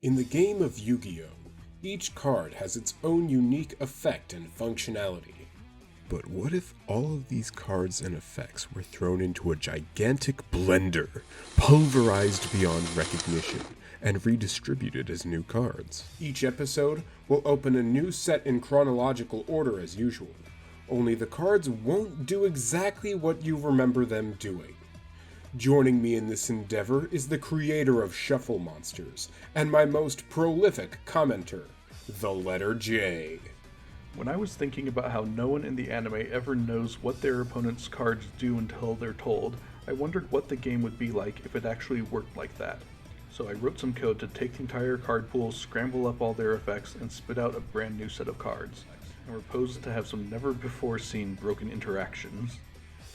In the game of Yu-Gi-Oh!, each card has its own unique effect and functionality. But what if all of these cards and effects were thrown into a gigantic blender, pulverized beyond recognition, and redistributed as new cards? Each episode will open a new set in chronological order as usual, only the cards won't do exactly what you remember them doing. Joining me in this endeavor is the creator of Shuffle Monsters, and my most prolific commenter, the letter J. When I was thinking about how no one in the anime ever knows what their opponent's cards do until they're told, I wondered what the game would be like if it actually worked like that. So I wrote some code to take the entire card pool, scramble up all their effects, and spit out a brand new set of cards. And proposed to have some never-before-seen broken interactions.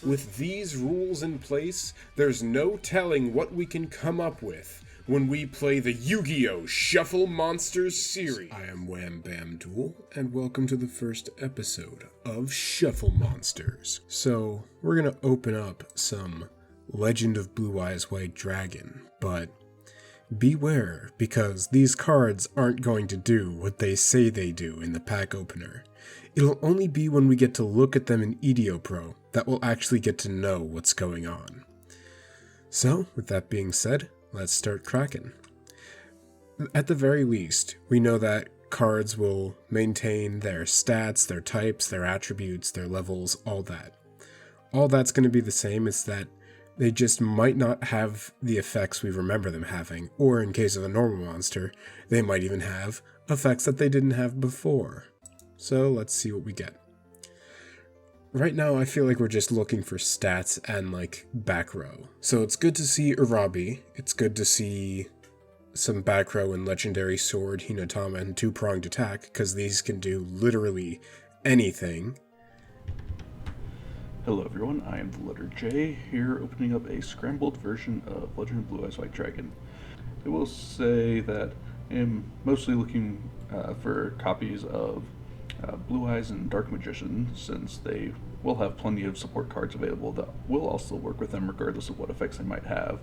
With these rules in place, there's no telling what we can come up with when we play the Yu-Gi-Oh! Shuffle Monsters series. I am Wham Bam Duel, and welcome to the first episode of Shuffle Monsters. So, we're gonna open up some Legend of Blue Eyes White Dragon, but beware, because these cards aren't going to do what they say they do in the pack opener. It'll only be when we get to look at them in EDO Pro that we'll actually get to know what's going on. So, with that being said, let's start cracking. At the very least, we know that cards will maintain their stats, their types, their attributes, their levels, all that. All that's going to be the same, is that they just might not have the effects we remember them having, or in case of a normal monster, they might even have effects that they didn't have before. So let's see what we get. Right now I feel like we're just looking for stats and back row. So it's good to see Urabi, it's good to see some back row and Legendary Sword, Hinatama, and two-pronged attack, because these can do literally anything. Hello everyone, I am the letter J, here opening up a scrambled version of Legend of Blue Eyes White Dragon. I will say that I am mostly looking for copies of Blue Eyes and Dark Magician, since they will have plenty of support cards available that will also work with them regardless of what effects they might have.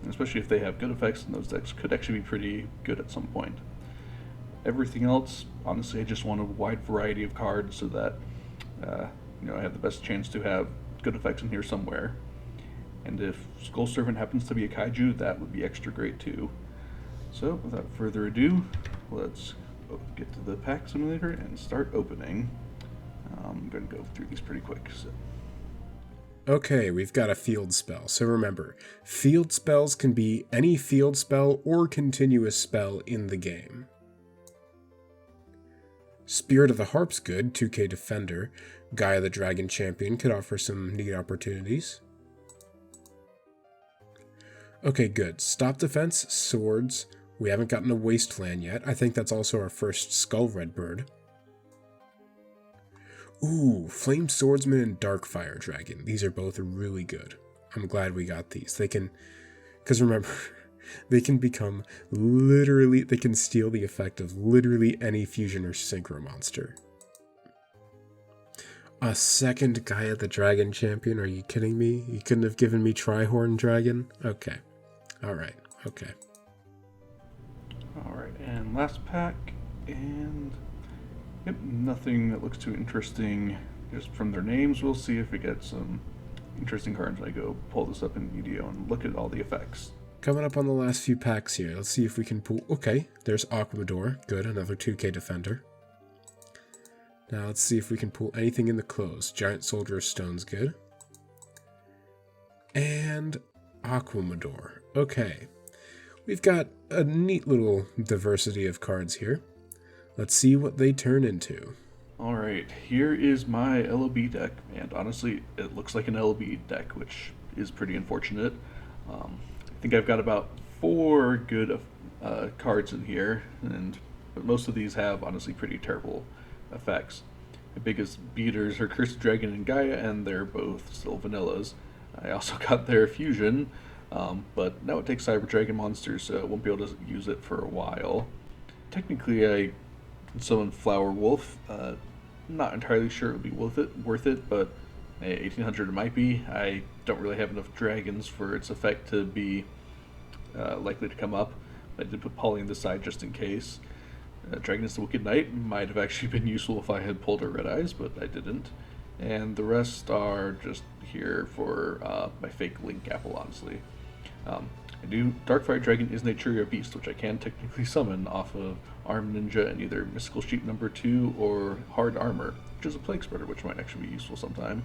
Especially if they have good effects, and those decks could actually be pretty good at some point. Everything else, honestly, I just want a wide variety of cards so that I have the best chance to have good effects in here somewhere. And if Skull Servant happens to be a kaiju, that would be extra great too. So, without further ado, let's get to the pack simulator and start opening. I'm going to go through these pretty quick. Okay, we've got a field spell. So remember, field spells can be any field spell or continuous spell in the game. Spirit of the Harp's good, 2k defender. Gaia the Dragon Champion could offer some neat opportunities. Okay, good. Stop defense, swords. We haven't gotten a Wasteland yet. I think that's also our first Skull Redbird. Ooh, Flame Swordsman and Darkfire Dragon. These are both really good. I'm glad we got these. They can, because remember, they can become literally, they can steal the effect of literally any fusion or synchro monster. A second Gaia the Dragon Champion? Are you kidding me? You couldn't have given me Trihorn Dragon? Okay. Alright, okay. Alright, and last pack, and yep, nothing that looks too interesting. Just from their names, we'll see if we get some interesting cards when I go pull this up in EDO and look at all the effects. Coming up on the last few packs here, let's see if we can pull... Okay, there's Aquamador, good, another 2k defender. Now let's see if we can pull anything in the close. Giant Soldier of Stone's good. And Aquamador. Okay. We've got a neat little diversity of cards here. Let's see what they turn into. Alright, here is my LOB deck, and honestly, it looks like an LOB deck, which is pretty unfortunate. I think I've got about 4 good cards in here, but most of these have honestly pretty terrible effects. The biggest beaters are Cursed Dragon and Gaia, and they're both still vanillas. I also got their fusion, but now it takes Cyber Dragon monsters, so I won't be able to use it for a while. Technically, I summon Flower Wolf. Not entirely sure it would be worth it, but 1800 it might be. I don't really have enough dragons for its effect to be likely to come up, I did put Polly on the side just in case. Dragon is the Wicked Knight might have actually been useful if I had pulled her Red Eyes, but I didn't. And the rest are just here for my fake Link Apple, honestly. I do. Darkfire Dragon is Naturia Beast, which I can technically summon off of Arm Ninja and either Mystical Sheep number 2 or Hard Armor, which is a Plague Spreader, which might actually be useful sometime.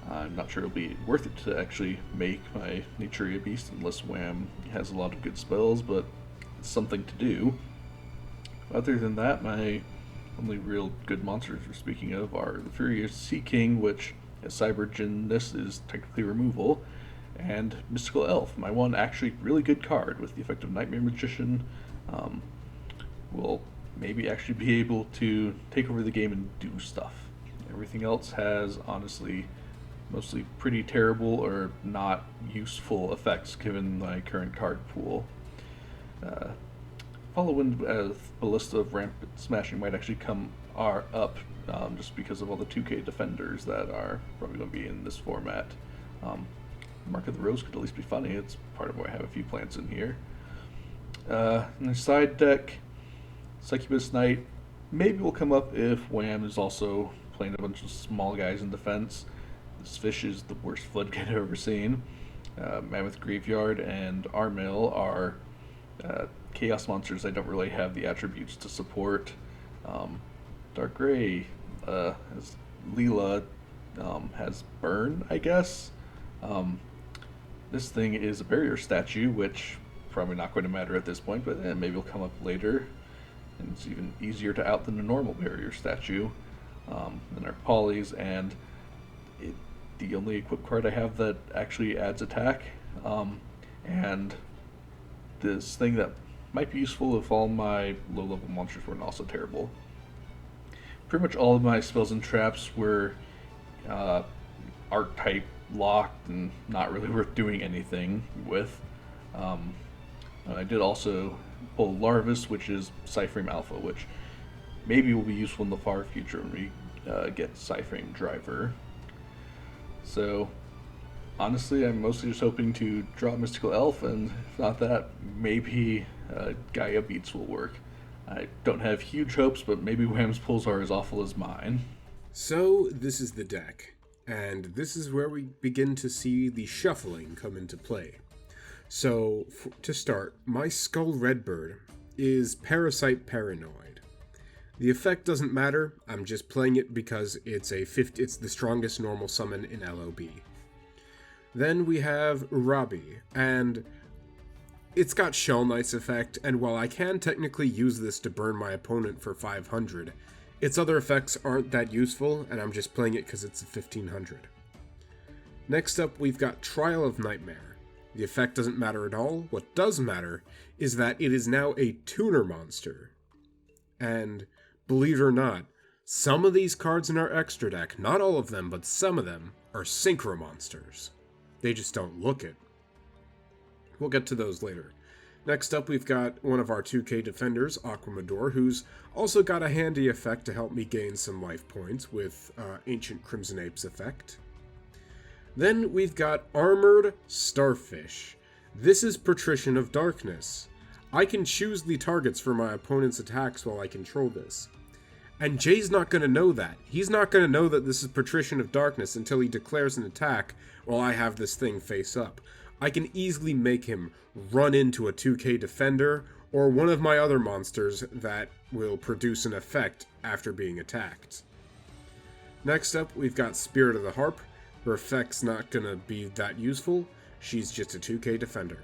I'm not sure it'll be worth it to actually make my Naturia Beast unless Wham has a lot of good spells, but it's something to do. Other than that, my only real good monsters we're speaking of are the Furious Sea King, which as Cyber Gymnast is technically removal, and Mystical Elf, my one actually really good card with the effect of Nightmare Magician. Will maybe actually be able to take over the game and do stuff. Everything else has honestly mostly pretty terrible or not useful effects given my current card pool. Following Ballista of Rampant Smashing might actually come up just because of all the 2K defenders that are probably going to be in this format. Mark of the Rose could at least be funny. It's part of why I have a few plants in here. In the side deck, Succubus Knight maybe will come up if Wham is also playing a bunch of small guys in defense. This fish is the worst floodgate I've ever seen. Mammoth Graveyard and Armail are chaos monsters I don't really have the attributes to support. Dark Gray, as Leela has Burn, I guess. This thing is a barrier statue, which probably not going to matter at this point, but maybe it'll come up later. And it's even easier to out than a normal barrier statue. Then our Polys, and the only equip card I have that actually adds attack. And this thing that might be useful if all my low-level monsters weren't also terrible. Pretty much all of my spells and traps were archetype locked and not really worth doing anything with. I did also pull Larvis, which is Cyframe Alpha, which maybe will be useful in the far future when we get Cyframe Driver. So, honestly, I'm mostly just hoping to draw Mystical Elf, and if not that, maybe Gaia Beats will work. I don't have huge hopes, but maybe Wham's pulls are as awful as mine. So, this is the deck, and this is where we begin to see the shuffling come into play. So, to start, my Skull Redbird is Parasite Paranoid. The effect doesn't matter, I'm just playing it because it's the strongest normal summon in LOB. Then we have Robbie, and it's got Shell Knight's effect, and while I can technically use this to burn my opponent for 500, its other effects aren't that useful, and I'm just playing it because it's a 1500. Next up, we've got Trial of Nightmare. The effect doesn't matter at all. What does matter is that it is now a tuner monster. And believe it or not, some of these cards in our extra deck, not all of them, but some of them, are synchro monsters. They just don't look it. We'll get to those later. Next up, we've got one of our 2K defenders, Aquamador, who's also got a handy effect to help me gain some life points with Ancient Crimson Ape's effect. Then we've got Armored Starfish. This is Patrician of Darkness. I can choose the targets for my opponent's attacks while I control this. And Jay's not going to know that. He's not going to know that this is Patrician of Darkness until he declares an attack while I have this thing face up. I can easily make him run into a 2K defender or one of my other monsters that will produce an effect after being attacked. Next up, we've got Spirit of the Harp. Her effect's not going to be that useful. She's just a 2K defender.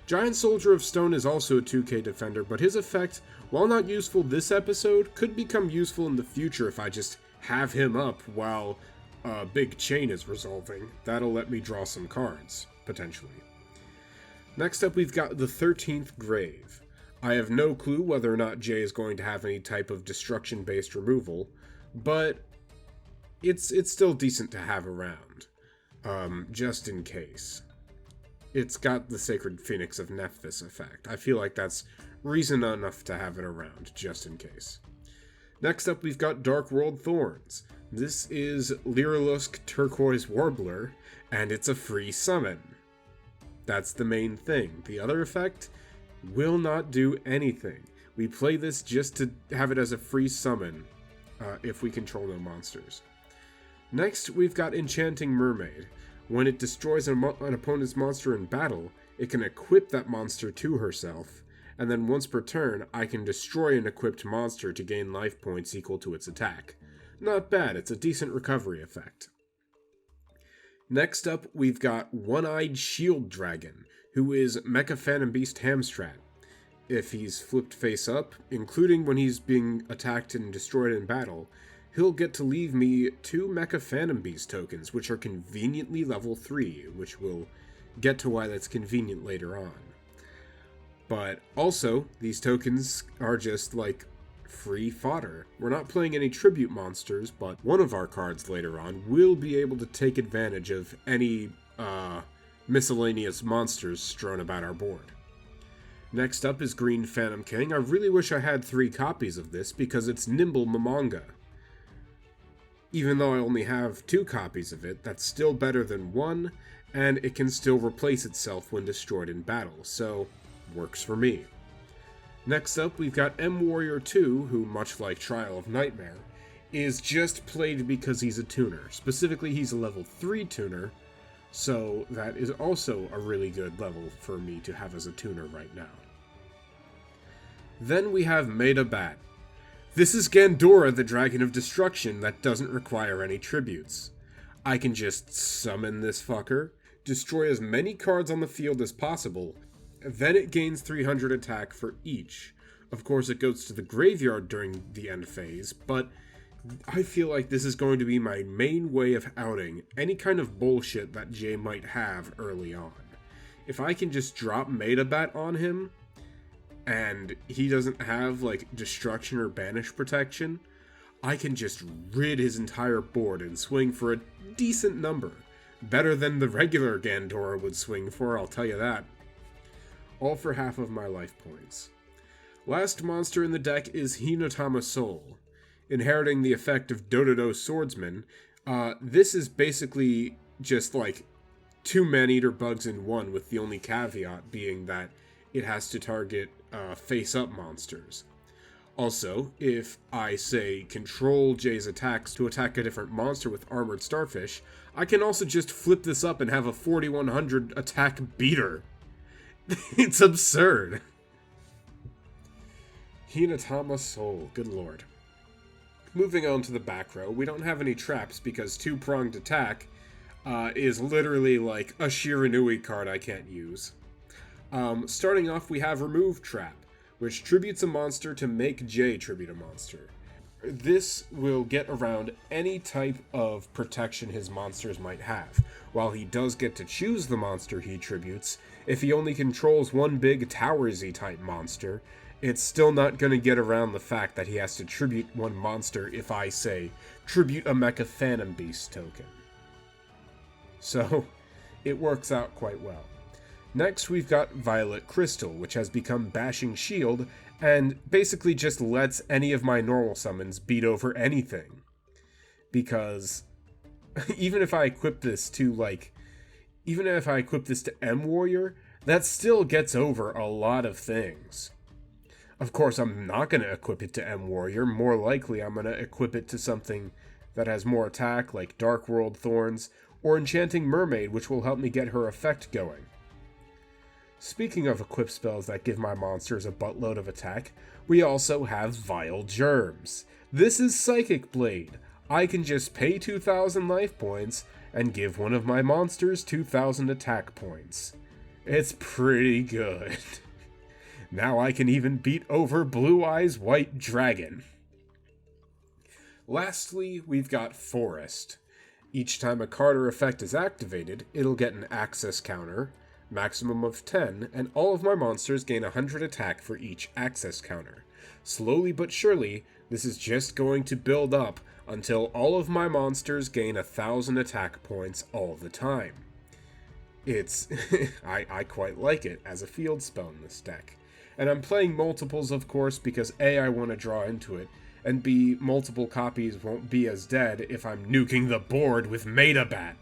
Giant Soldier of Stone is also a 2K defender, but his effect, while not useful this episode, could become useful in the future if I just have him up while a big chain is resolving. That'll let me draw some cards, potentially. Next up, we've got the 13th Grave. I have no clue whether or not Jay is going to have any type of destruction-based removal, but it's still decent to have around, just in case. It's got the Sacred Phoenix of Nephthys effect. I feel like that's reason enough to have it around, just in case. Next up, we've got Dark World Thorns. This is Lyrilusk Turquoise Warbler, and it's a free summon. That's the main thing. The other effect will not do anything. We play this just to have it as a free summon if we control no monsters. Next, we've got Enchanting Mermaid. When it destroys an opponent's monster in battle, it can equip that monster to herself, and then once per turn, I can destroy an equipped monster to gain life points equal to its attack. Not bad, it's a decent recovery effect. Next up, we've got One-Eyed Shield Dragon, who is Mecha Phantom Beast Hamstrat. If he's flipped face up, including when he's being attacked and destroyed in battle, he'll get to leave me 2 Mecha Phantom Beast tokens, which are conveniently level 3, which we'll get to why that's convenient later on. But also, these tokens are just like free fodder. We're not playing any tribute monsters, but one of our cards later on will be able to take advantage of any miscellaneous monsters strewn about our board. Next up is Green Phantom King. I really wish I had 3 copies of this because it's Nimble Momonga. Even though I only have 2 copies of it, that's still better than 1, and it can still replace itself when destroyed in battle, so works for me. Next up, we've got M-Warrior 2, who, much like Trial of Nightmare, is just played because he's a tuner. Specifically, he's a level 3 tuner, so that is also a really good level for me to have as a tuner right now. Then we have MEDA Bat. This is Gandora, the Dragon of Destruction, that doesn't require any tributes. I can just summon this fucker, destroy as many cards on the field as possible, then it gains 300 attack for each. Of course, it goes to the graveyard during the end phase, but I feel like this is going to be my main way of outing any kind of bullshit that Jay might have early on. If I can just drop MEDA Bat on him, and he doesn't have, like, destruction or banish protection, I can just rid his entire board and swing for a decent number. Better than the regular Gandora would swing for, I'll tell you that. All for half of my life points. Last monster in the deck is Hinotama Soul. Inheriting the effect of Dododo Swordsman, this is basically just like 2 Man-Eater bugs in one, with the only caveat being that it has to target face-up monsters. Also, if I say control Jay's attacks to attack a different monster with Armored Starfish, I can also just flip this up and have a 4100 attack beater. It's absurd. Hinotama Soul, good lord. Moving on to the back row, we don't have any traps because 2-pronged attack is literally like a Shiranui card I can't use. Starting off, we have Remove Trap, which tributes a monster to make Jay tribute a monster. This will get around any type of protection his monsters might have. While he does get to choose the monster he tributes, if he only controls one big Towersy type monster, it's still not going to get around the fact that he has to tribute one monster if I say, tribute a Mecha Phantom Beast token. So, it works out quite well. Next, we've got Violet Crystal, which has become Bashing Shield, and basically just lets any of my normal summons beat over anything. Because even if I equip this to, M-Warrior, that still gets over a lot of things. Of course, I'm not going to equip it to M-Warrior. More likely, I'm going to equip it to something that has more attack, like Dark World Thorns, or Enchanting Mermaid, which will help me get her effect going. Speaking of equip spells that give my monsters a buttload of attack, we also have Vile Germs. This is Psychic Blade. I can just pay 2,000 life points and give one of my monsters 2,000 attack points. It's pretty good. Now I can even beat over Blue Eyes White Dragon. Lastly, we've got Forest. Each time a card or effect is activated, it'll get an access counter, maximum of 10, and all of my monsters gain 100 attack for each access counter. Slowly but surely, this is just going to build up until all of my monsters gain 1,000 attack points all the time. It's... I quite like it as a field spell in this deck. And I'm playing multiples, of course, because A, I want to draw into it, and B, multiple copies won't be as dead if I'm nuking the board with MEDA Bat.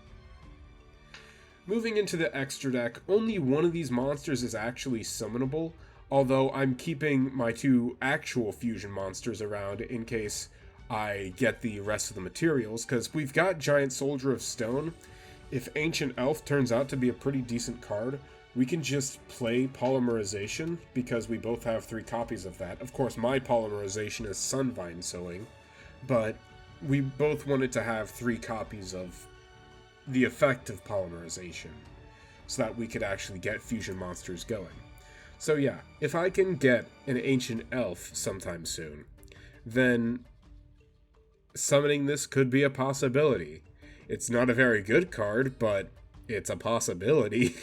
Moving into the extra deck, only one of these monsters is actually summonable. Although I'm keeping my 2 actual fusion monsters around in case I get the rest of the materials, because we've got Giant Soldier of Stone. If Ancient Elf turns out to be a pretty decent card, we can just play Polymerization, because we both have 3 copies of that. Of course, my Polymerization is Sunvine Sowing, but we both wanted to have 3 copies of the effect of Polymerization, so that we could actually get fusion monsters going. So yeah, if I can get an Ancient Elf sometime soon, then summoning this could be a possibility. It's not a very good card, but it's a possibility.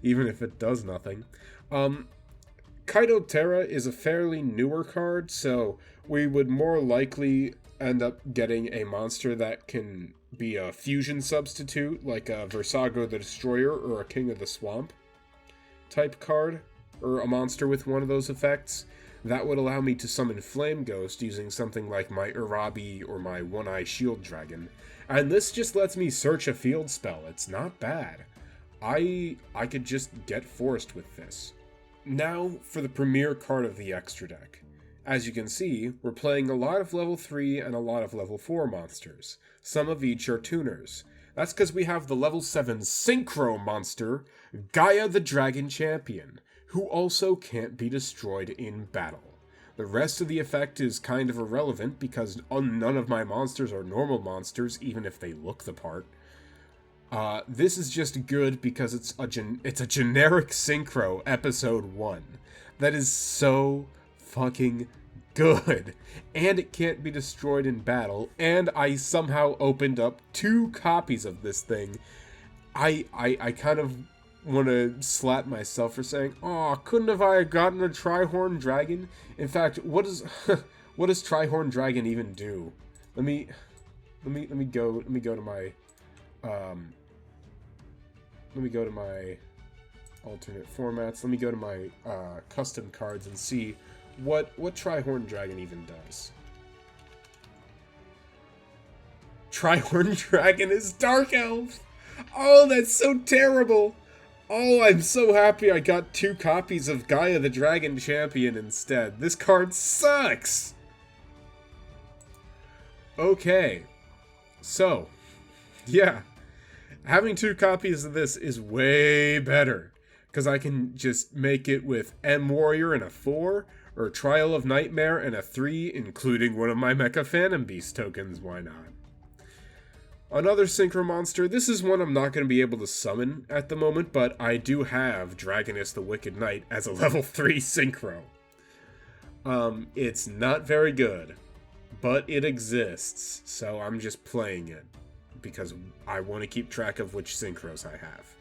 Even if it does nothing. Kaido Terra is a fairly newer card, so we would more likely end up getting a monster that can be a fusion substitute, like a Versago the Destroyer or a King of the Swamp type card, or a monster with one of those effects. That would allow me to summon Flame Ghost using something like my Urabi or my One-Eye Shield Dragon. And this just lets me search a field spell. It's not bad. I could just get forced with this. Now for the premier card of the extra deck. As you can see, we're playing a lot of level 3 and a lot of level 4 monsters. Some of each are tuners. That's because we have the level 7 Synchro monster, Gaia the Dragon Champion, who also can't be destroyed in battle. The rest of the effect is kind of irrelevant because none of my monsters are normal monsters, even if they look the part. This is just good because it's a generic Synchro episode 1. That is so fucking good. And it can't be destroyed in battle, and I somehow opened up 2 copies of this thing. I kind of want to slap myself for saying, "Oh, couldn't have I gotten a Trihorn Dragon?" In fact, what does Trihorn Dragon even do? Let me go to my alternate formats. Let me go to my custom cards and see what Trihorn Dragon even does. Trihorn Dragon is Dark Elf! Oh, that's so terrible! Oh, I'm so happy I got 2 copies of Gaia the Dragon Champion instead. This card sucks! Okay. So, yeah. Having 2 copies of this is way better, because I can just make it with M-Warrior and a 4, or Trial of Nightmare and a 3, including one of my Mecha Phantom Beast tokens, why not? Another Synchro monster, this is one I'm not going to be able to summon at the moment, but I do have Dragonus the Wicked Knight as a level 3 Synchro. It's not very good, but it exists, so I'm just playing it, because I want to keep track of which Synchros I have.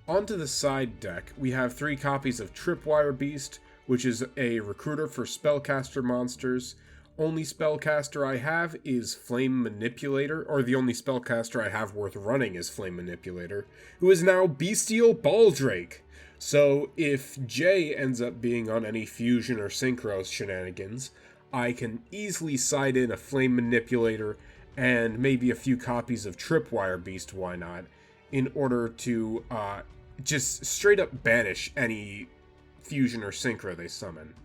Onto the side deck, we have 3 copies of Tripwire Beast, which is a recruiter for spellcaster monsters. Only spellcaster I have is Flame Manipulator, or the only spellcaster I have worth running is Flame Manipulator, who is now Bestial Baldrake. So if Jay ends up being on any fusion or synchro shenanigans, I can easily side in a Flame Manipulator and maybe a few copies of Tripwire Beast, why not, in order to just straight up banish any fusion or synchro they summon.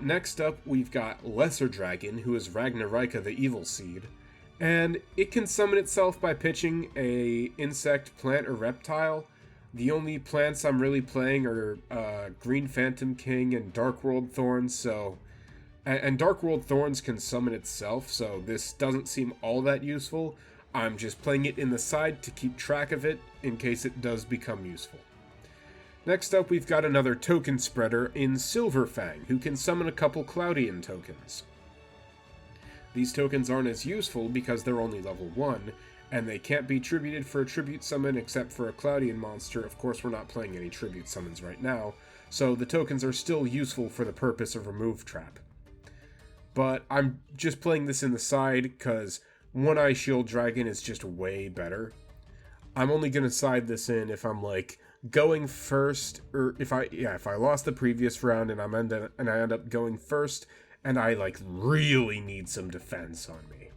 Next up, we've got Lesser Dragon, who is Ragnarika the Evil Seed, and it can summon itself by pitching a insect, plant, or reptile. The only plants I'm really playing are Green Phantom King and Dark World Thorns, so... And Dark World Thorns can summon itself, so this doesn't seem all that useful. I'm just playing it in the side to keep track of it in case it does become useful. Next up, we've got another token spreader in Silverfang, who can summon a couple Cloudian tokens. These tokens aren't as useful because they're only level 1, and they can't be tributed for a tribute summon except for a Cloudian monster. Of course, we're not playing any tribute summons right now, so the tokens are still useful for the purpose of Remove Trap. But I'm just playing this in the side because One-Eye Shield Dragon is just way better. I'm only going to side this in if I'm like going first, or if I lost the previous round and I end up going first and I like really need some defense on me.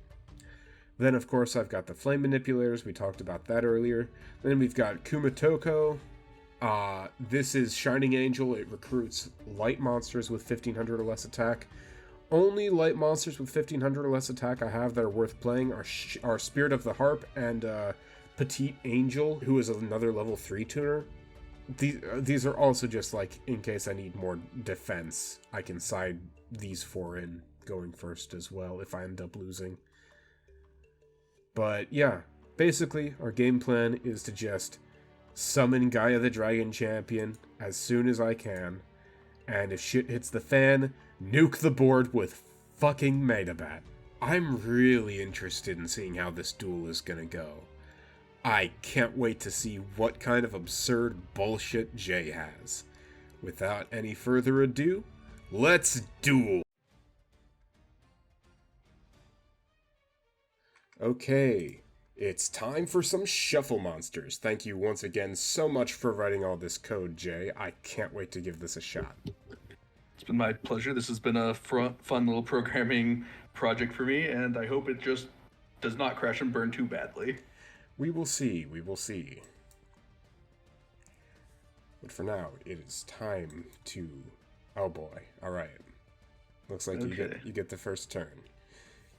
Then of course I've got the Flame Manipulators, we talked about that earlier. Then we've got Kumatoko, This is Shining Angel. It recruits light monsters with 1500 or less attack. Only light monsters with 1500 or less attack I have that are worth playing are Spirit of the Harp and Petite Angel, who is another level 3 tuner. These are also just like, in case I need more defense, I can side these 4 in going first as well if I end up losing. But yeah, basically our game plan is to just summon Gaia the Dragon Champion as soon as I can, and if shit hits the fan, nuke the board with fucking MEDA. I'm really interested in seeing how this duel is gonna go. I can't wait to see what kind of absurd bullshit Jay has. Without any further ado, let's duel! Okay, it's time for some shuffle monsters. Thank you once again so much for writing all this code, Jay. I can't wait to give this a shot. It's been my pleasure. This has been a fun little programming project for me, and I hope it just does not crash and burn too badly. We will see, we will see. But for now, it is time to... Oh boy, alright. Looks like you get the first turn.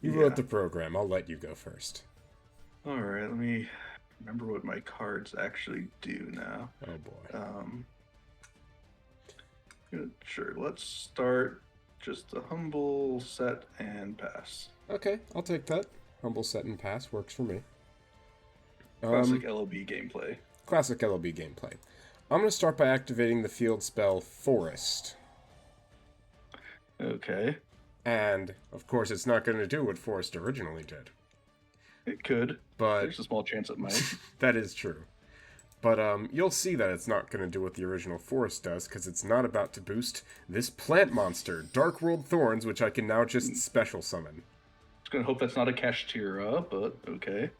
You wrote the program, I'll let you go first. Alright, let me remember what my cards actually do now. Oh boy. Sure, let's start just a humble set and pass. Okay, I'll take that. Humble set and pass works for me. Classic LOB gameplay. Classic LOB gameplay. I'm going to start by activating the field spell Forest. Okay. And, of course, it's not going to do what Forest originally did. It could, but there's a small chance it might. That is true. But you'll see that it's not going to do what the original Forest does, because it's not about to boost this plant monster, Dark World Thorns, which I can now just special summon. I was going to hope that's not a Kashtira, but okay.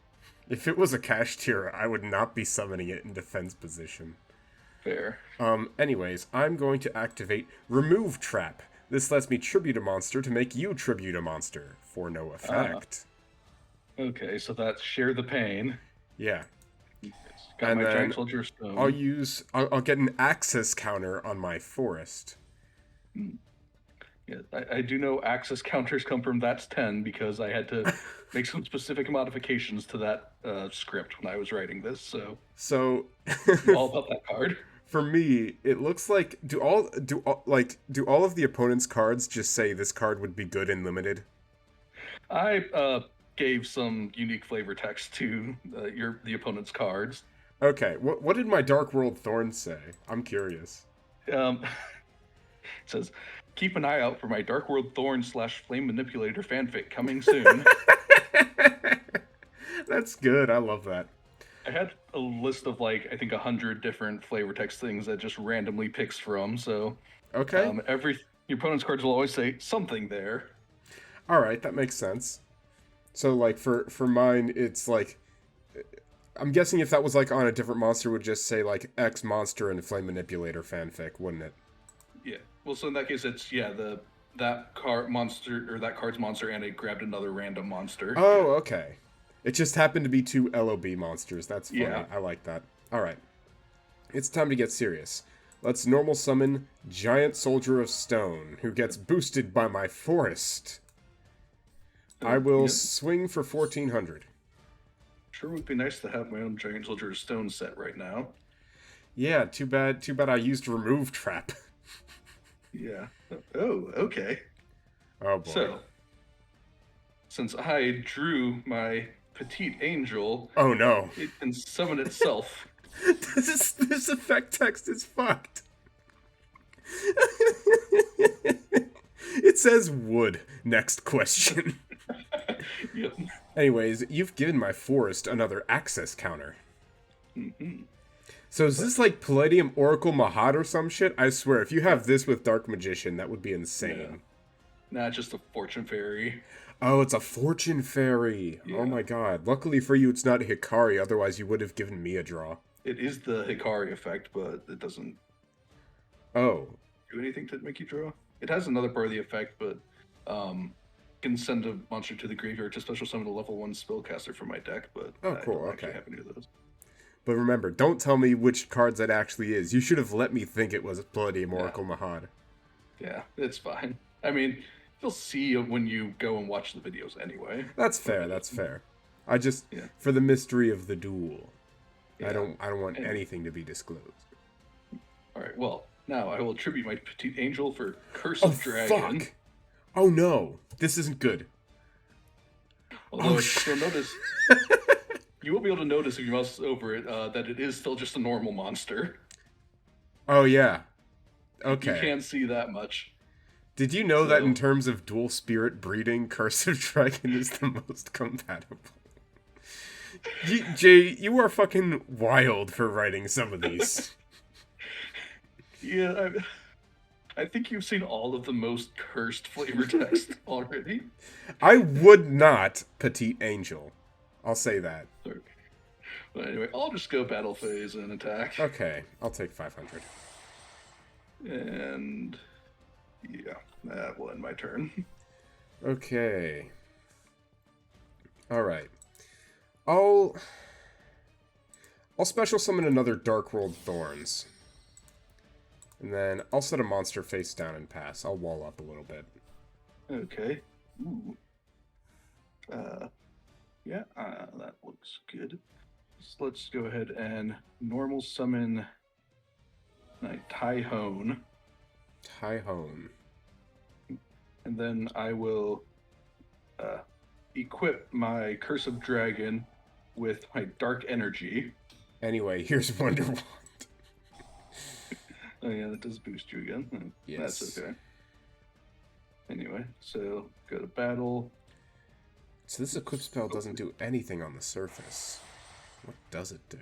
If it was a Kashtira, I would not be summoning it in defense position. Fair. Anyways, I'm going to activate Remove Trap. This lets me tribute a monster to make you tribute a monster, for no effect. Okay, so that's Share the Pain. Yeah. Got and my then Giant Soldier Stone. I'll get an access counter on my Forest. Yeah, I do know access counters come from That's 10 because I had to make some specific modifications to that script when I was writing this, so I'm all about that card. For me, it looks like do all of the opponent's cards just say this card would be good in limited? I gave some unique flavor text to the opponent's cards. Okay, what did my Dark World Thorn say? I'm curious. It says, keep an eye out for my Dark World Thorn / Flame Manipulator fanfic coming soon. That's good. I love that. I had a list of I think 100 different flavor text things that just randomly picks from. So okay, your opponent's cards will always say something there. All right, that makes sense. So for mine, it's I'm guessing if that was on a different monster, it would just say X monster and Flame Manipulator fanfic, wouldn't it? Yeah. Well, so in that case, it's that card's monster, and it grabbed another random monster. Oh, okay. It just happened to be 2 LOB monsters. That's funny. Yeah. I like that. All right. It's time to get serious. Let's normal summon Giant Soldier of Stone, who gets boosted by my Forest. I will swing for 1400. Sure would be nice to have my own Giant Soldier of Stone set right now. Yeah, too bad I used Remove Trap. Yeah. Oh, okay. Oh boy. So, since I drew my Petite Angel... Oh no. It can summon itself. This effect text is fucked. It says wood. Next question. Yep. Anyways, you've given my Forest another access counter. Mm-hmm. So is this Palladium Oracle Mahat or some shit? I swear, if you have this with Dark Magician, that would be insane. Yeah. Nah, just a Fortune Fairy. Oh, it's a Fortune Fairy. Yeah. Oh my god. Luckily for you, it's not a Hikari, otherwise you would have given me a draw. It is the Hikari effect, but it doesn't do anything to make you draw. It has another part of the effect, but can send a monster to the graveyard to special summon a level 1 spellcaster from my deck, but cool. I don't okay. actually have any of those. But remember, don't tell me which cards that actually is. You should have let me think it was Palladium Oracle Mahad. Yeah, it's fine. I mean, you'll see when you go and watch the videos anyway. That's fair, that's fair. I just, Yeah. for the mystery of the duel, Yeah. I don't want anything to be disclosed. Alright, well, now I will attribute my Petite Angel for Curse of Dragon. Fuck! Oh no, this isn't good. Although you'll notice, you won't be able to notice if you mouse over it that it is still just a normal monster. Oh yeah. Okay. You can't see that much. Did you know that in terms of dual spirit breeding, Curse of Dragon is the most compatible? Jay, you are fucking wild for writing some of these. Yeah, I think you've seen all of the most cursed flavor text already. I would not Petite Angel. I'll say that. Sorry. But anyway, I'll just go battle phase and attack. Okay, I'll take 500. And yeah, that will end my turn. Okay. Alright. I'll special summon another Dark World Thorns. And then I'll set a monster face down and pass. I'll wall up a little bit. Okay. Ooh. Yeah, that looks good. So let's go ahead and normal summon my Tyhone. Tyhone. And then I will equip my Curse of Dragon with my Dark Energy. Anyway, here's Wonder Wand. Oh yeah, that does boost you again. Yes. That's okay. Anyway, so go to battle. So this equip spell doesn't do anything on the surface. What does it do?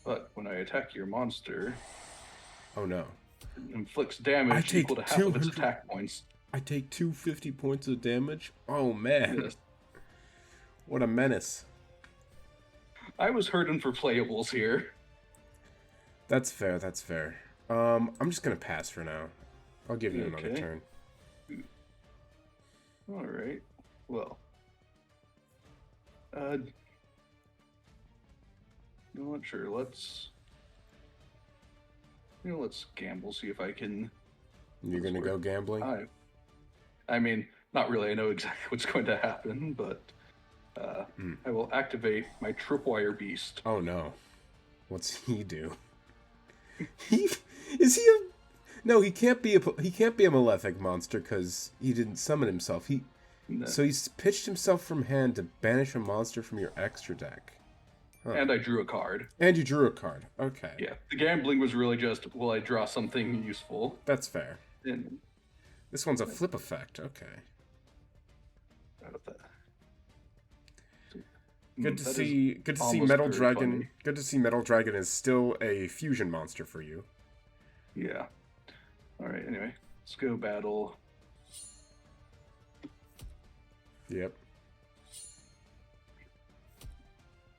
But when I attack your monster, oh no. it inflicts damage equal to half of its attack points. I take 250 points of damage? Oh man. Yes. What a menace. I was hurting for playables here. That's fair, that's fair. I'm just gonna pass for now. I'll give you another turn. Alright. Well. You know what, sure, let's gamble, see if I can... You're gonna go gambling? I mean, not really, I know exactly what's going to happen, but I will activate my Tripwire Beast. Oh no. What's he do? Is he a... No, he can't be a malefic monster because he didn't summon himself. No. So he's pitched himself from hand to banish a monster from your extra deck. Huh. And I drew a card. And you drew a card. Okay. Yeah. The gambling was really just, will I draw something useful? That's fair. And this one's a flip effect. Okay. Out of that. Good to see Metal Dragon. Funny. Good to see Metal Dragon is still a fusion monster for you. Yeah. All right. Anyway, let's go battle. Yep.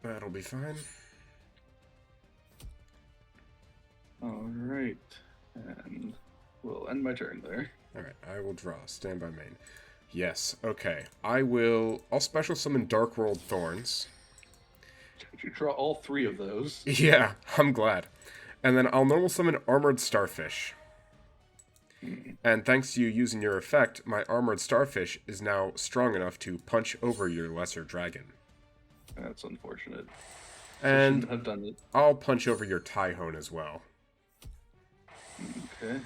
That'll be fine. All right, and we'll end my turn there. All right. I will draw. Stand by main. Yes. Okay. I'll special summon Dark World Thorns. Did you draw all three of those? Yeah, I'm glad. And then I'll normal summon Armored Starfish. And thanks to you using your effect, my Armored Starfish is now strong enough to punch over your Lesser Dragon. That's unfortunate. And have done it. I'll punch over your Tyhone as well. Okay.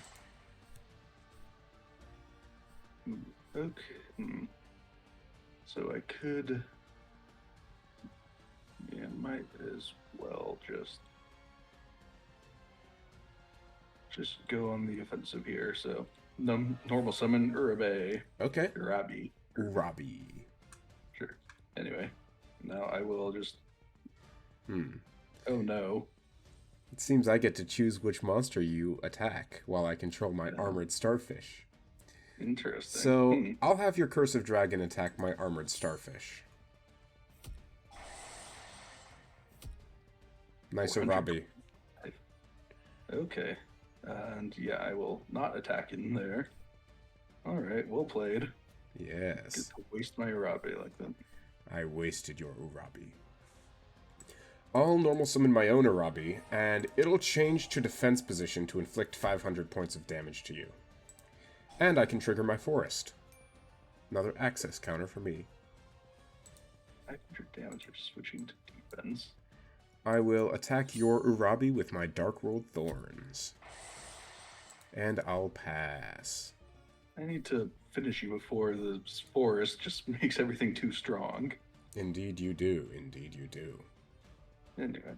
Okay. So I could... Yeah, might as well just go on the offensive here. So normal summon Urabe. Okay. Urabi. Sure. Anyway, now I will just... Oh no. It seems I get to choose which monster you attack while I control my Armored Starfish. Interesting. So I'll have your Curse of Dragon attack my Armored Starfish. Nice Urabi. Okay. And yeah, I will not attack in there. Alright, well played. Yes. Get to waste my Urabe like that. I wasted your Urabi. I'll normal summon my own Arabi, and it'll change to defense position to inflict 500 points of damage to you. And I can trigger my forest. Another access counter for me. 500 damage, or switching to defense. I will attack your Urabi with my Dark World Thorns. And I'll pass. I need to finish you before the forest just makes everything too strong. Indeed you do. Indeed you do. Anyway,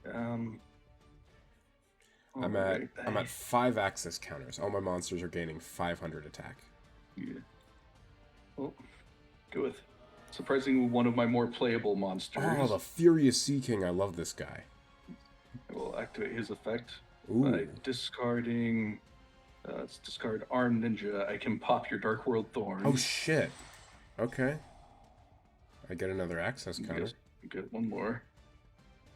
I'm at 5 access counters. All my monsters are gaining 500 attack. Yeah. Well, go with surprisingly one of my more playable monsters. Oh, the Furious Sea King. I love this guy. I will activate his effect Ooh. by discarding. Let's discard Arm Ninja. I can pop your Dark World Thorns. Oh shit. Okay. I get another access counter. You get one more.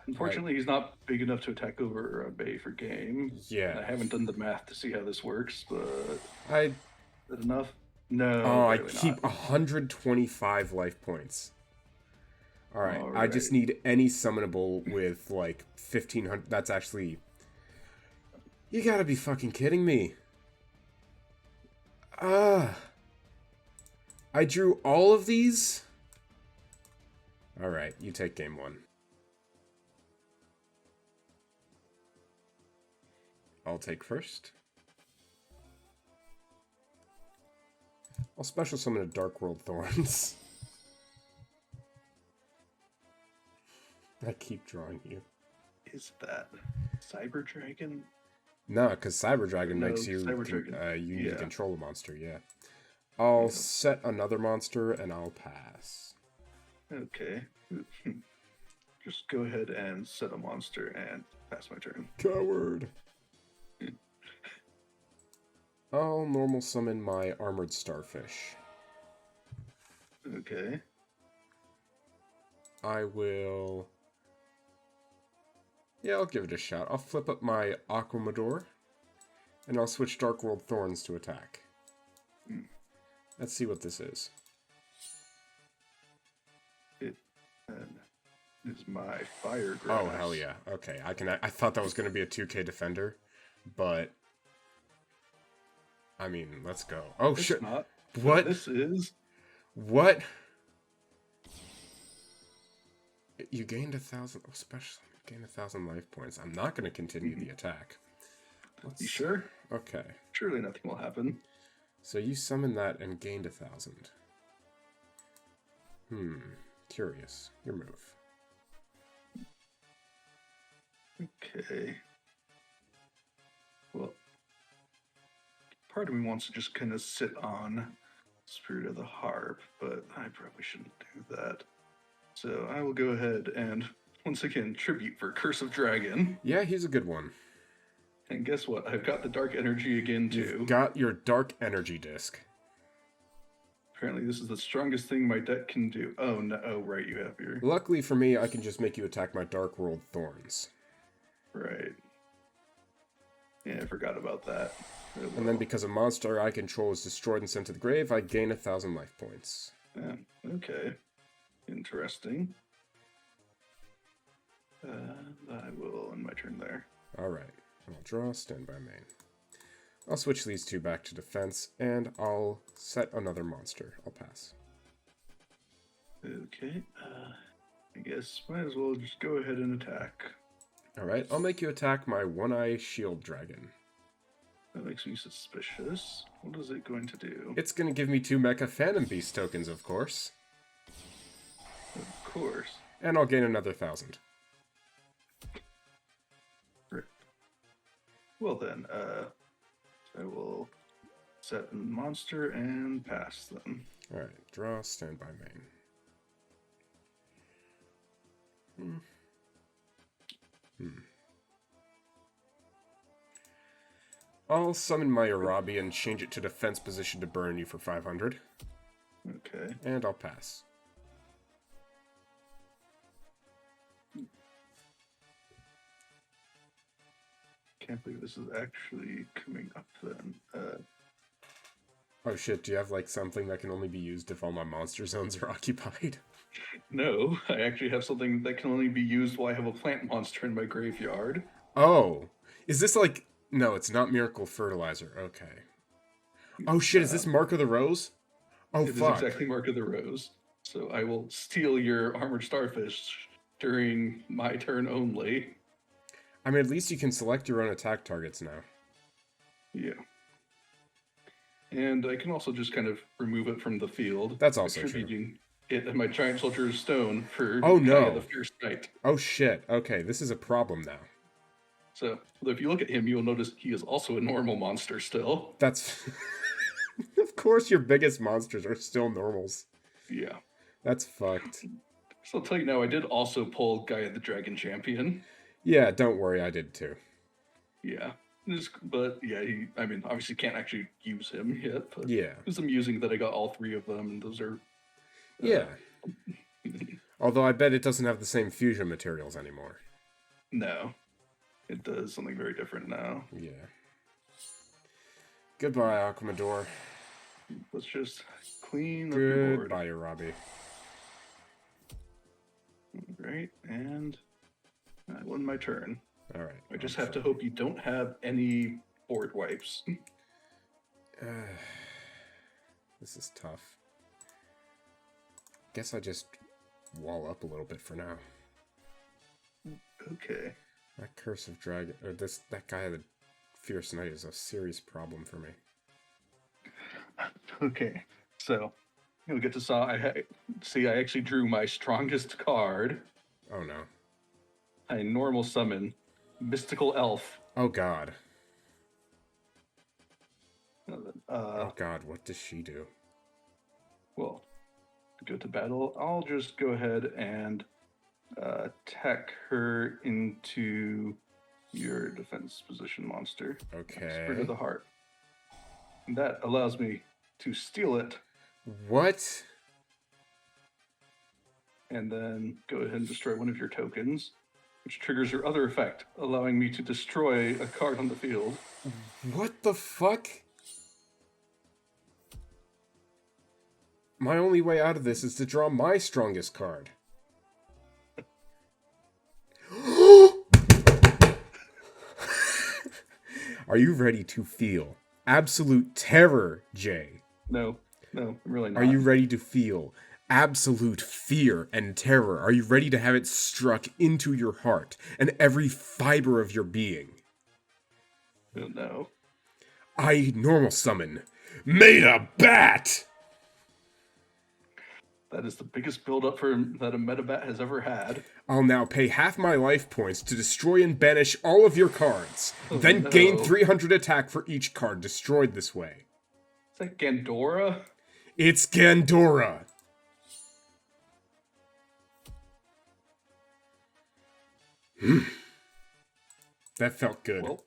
Unfortunately, he's not big enough to attack over a Bay for game. Yeah. I haven't done the math to see how this works, but Is that enough? No. Oh, I really keep not. 125 life points. Alright, All I just right. need any summonable with, like, 1,500... That's actually... You gotta be fucking kidding me. I drew all of these? Alright, you take game 1. I'll take first. I'll special summon a Dark World Thorns. I keep drawing you. Is that Cyber Dragon? No, because Cyber Dragon No, makes you Cyber Dragon. you need to Yeah. control a monster, yeah. I'll set another monster and I'll pass. Okay. Just go ahead and set a monster and pass my turn. Coward! I'll normal summon my Armored Starfish. Okay. I will... Yeah, I'll give it a shot. I'll flip up my Aquamador, and I'll switch Dark World Thorns to attack. Let's see what this is. It is my Fire Grass. Oh, hell yeah. Okay, I thought that was going to be a 2k defender, but... I mean, let's go. Oh, It's shit. not. What? This is. What? You gained 1,000... Oh, special. Gain 1,000 life points. I'm not going to continue the attack. You sure? Okay. Surely nothing will happen. So you summoned that and gained 1,000. Curious. Your move. Okay. Well, part of me wants to just kind of sit on Spirit of the Harp, but I probably shouldn't do that. So I will go ahead and, once again, tribute for Curse of Dragon. Yeah, he's a good one. And guess what? I've got the Dark Energy again, too. You've got your Dark Energy Disc. Apparently this is the strongest thing my deck can do. Oh, no. Oh, right, you have your... Luckily for me, I can just make you attack my Dark World Thorns. Right. Yeah, I forgot about that. Oh, And then because a monster I control is destroyed and sent to the grave, I gain 1,000 life points. Yeah, okay. Interesting. I will end my turn there. Alright. I'll draw, stand by main. I'll switch these two back to defense, and I'll set another monster. I'll pass. Okay, I guess might as well just go ahead and attack. Alright, I'll make you attack my One-Eye Shield Dragon. That makes me suspicious. What is it going to do? It's going to give me 2 Mecha Phantom Beast tokens, of course. Of course. And I'll gain another 1,000. Great. Well then, I will set a monster and pass them. Alright, draw, stand by main. I'll summon my Arabi and change it to defense position to burn you for 500. Okay. And I'll pass. Can't believe this is actually coming up then. Oh shit, do you have like something that can only be used if all my monster zones are occupied? No, I actually have something that can only be used while I have a plant monster in my graveyard. Oh. Is this like... No, it's not Miracle Fertilizer. Okay. Oh shit, is this Mark of the Rose? Oh It is fuck. exactly Mark of the Rose. So I will steal your Armored Starfish during my turn only. I mean, at least you can select your own attack targets now. Yeah. And I can also just kind of remove it from the field. That's also attributing it and my Giant Soldier of Stone for Oh Kaya the no. Fierce Knight. Oh shit. Okay, this is a problem now. So if you look at him, you'll notice he is also a normal monster still. That's... Of course your biggest monsters are still normals. Yeah. That's fucked. So I'll tell you now, I did also pull Gaia the Dragon Champion. Yeah, don't worry, I did too. Yeah. But yeah, I mean, obviously can't actually use him yet. But Yeah. it's amusing that I got all three of them, and those are... Yeah. Although I bet it doesn't have the same fusion materials anymore. No. It does something very different now. Yeah. Goodbye, Aquamador. Let's just clean up your board. Goodbye, Robbie. Right, and I won my turn. All right. I just have to hope you don't have any board wipes. This is tough. Guess I just wall up a little bit for now. Okay. That Curse of Dragon, or that guy, the Fierce Knight, is a serious problem for me. Okay, so you'll get to see. I actually drew my strongest card. Oh no. I normal summon Mystical Elf. Oh god. Oh god, what does she do? Well, to go to battle, I'll just go ahead and attack her into your defense position monster. Okay. Spirit of the Heart. And that allows me to steal it. What? And then go ahead and destroy one of your tokens, which triggers your other effect, allowing me to destroy a card on the field. What the fuck? My only way out of this is to draw my strongest card. Are you ready to feel absolute terror, Jay? No, I'm really not. Are you ready to feel absolute fear and terror? Are you ready to have it struck into your heart and every fiber of your being? No. I normal summon MEDA Bat! That is the biggest build-up that a Metabat has ever had. I'll now pay half my life points to destroy and banish all of your cards. Then no. Gain 300 attack for each card destroyed this way. Is that Gandora? It's Gandora! That felt good. Well,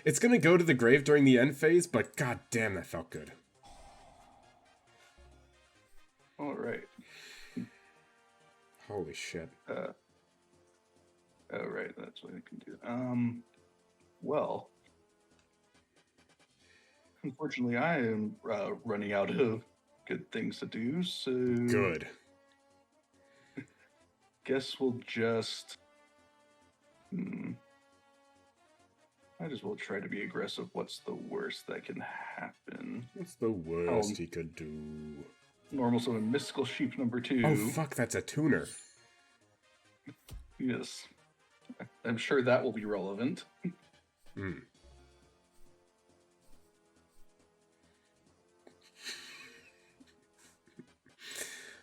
it's gonna go to the grave during the end phase, but god damn, that felt good. Alright. Holy shit. Oh, right, that's what I can do. Well, unfortunately, I am running out of good things to do, so... Good. Guess we'll just... Might as well try to be aggressive. What's the worst that can happen? What's the worst he could do? Normal summon Mystical Sheep number 2. Oh fuck, that's a tuner. Yes. I'm sure that will be relevant.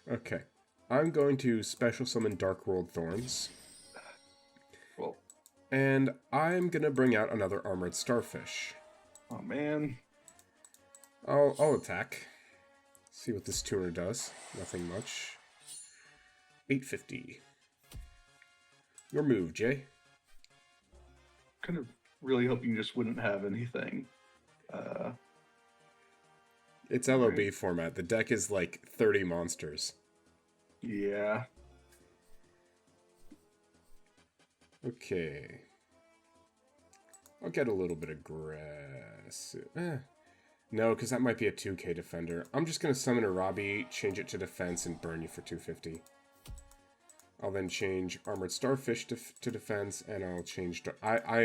Okay. I'm going to special summon Dark World Thorns. Well. And I'm gonna bring out another Armored Starfish. Oh man. I'll attack. See what this tuner does. Nothing much. 850. Your move, Jay. Kind of really hoping you just wouldn't have anything. It's LOB format. The deck is like 30 monsters. Yeah. Okay. I'll get a little bit aggressive. No, because that might be a 2k defender. I'm just going to summon a Robbie, change it to defense, and burn you for 250. I'll then change Armored Starfish to defense, and I'll change... I